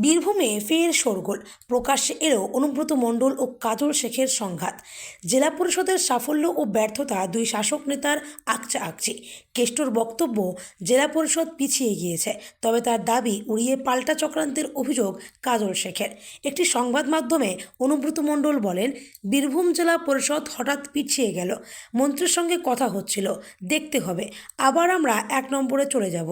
বীরভূমে ফের শোরগোল। প্রকাশ্যে এলো অনুব্রত মণ্ডল ও কাজল শেখের সংঘাত। জেলা পরিষদের সাফল্য ও ব্যর্থতা দুই শাসক নেতার আকচা আকচি। কেষ্টর বক্তব্য, জেলা পরিষদ পিছিয়ে গিয়েছে, তবে তার দাবি উড়িয়ে পাল্টা চক্রান্তের অভিযোগ কাজল শেখের। একটি সংবাদ মাধ্যমে অনুব্রত মণ্ডল বলেন, বীরভূম জেলা পরিষদ হঠাৎ পিছিয়ে গেল, মন্ত্রীর সঙ্গে কথা হচ্ছিল, দেখতে হবে, আবার আমরা 1 নম্বরে চলে যাব।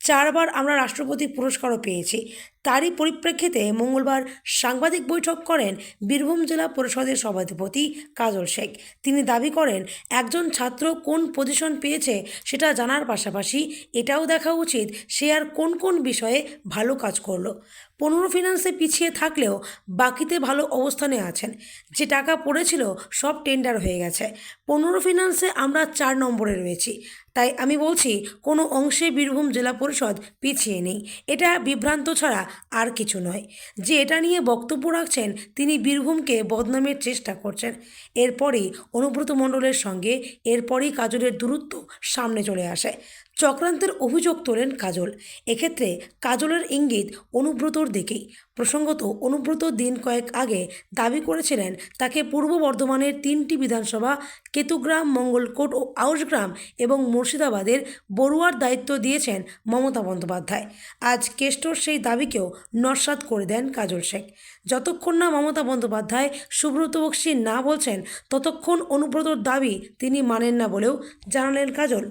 4বার আমরা রাষ্ট্রপতি পুরস্কারও পেয়েছি। তারই পরিপ্রেক্ষিতে মঙ্গলবার সাংবাদিক বৈঠক করেন বীরভূম জেলা পরিষদের সভাধিপতি কাজল শেখ। তিনি দাবি করেন, একজন ছাত্র কোন পজিশন পেয়েছে সেটা জানার পাশাপাশি এটাও দেখা উচিত সে আর কোন কোন বিষয়ে ভালো কাজ করলো। 15 ফিনান্সে পিছিয়ে থাকলেও বাকিতে ভালো অবস্থানে আছেন। যে টাকা পড়েছিল সব টেন্ডার হয়ে গেছে। 15 ফিনান্সে আমরা 4 নম্বরে রয়েছি। তাই আমি বলছি, কোনো অংশে বীরভূম জেলা পরিষদ পিছিয়ে নেই। এটা বিভ্রান্ত ছাড়া আর কিছু নয়। যে এটা নিয়ে বক্তব্য রাখছেন তিনি বীরভূমকে বদনামের চেষ্টা করছেন। এরপরই অনুব্রত মণ্ডলের সঙ্গে কাজলের দূরত্ব সামনে চলে আসে। চক্রান্তের অভিযোগ তোলেন কাজল। এক্ষেত্রে কাজলের ইঙ্গিত অনুব্রতর দিকেই। প্রসঙ্গত, অনুব্রত দিন কয়েক আগে দাবি করেছিলেন তাকে পূর্ব বর্ধমানের 3টি বিধানসভা, কেতুগ্রাম, মঙ্গলকোট ও আউশগ্রাম এবং মুর্শিদাবাদের বড়ুয়ার দায়িত্ব দিয়েছেন মমতা বন্দ্যোপাধ্যায়। আজ কেষ্টর সেই দাবিকেও নস্যাৎ করে দেন কাজল শেখ। যতক্ষণ না মমতা বন্দ্যোপাধ্যায় সুব্রত বক্সি না বলছেন, ততক্ষণ অনুব্রতর দাবি তিনি মানেন না বলেও জানালেন কাজল।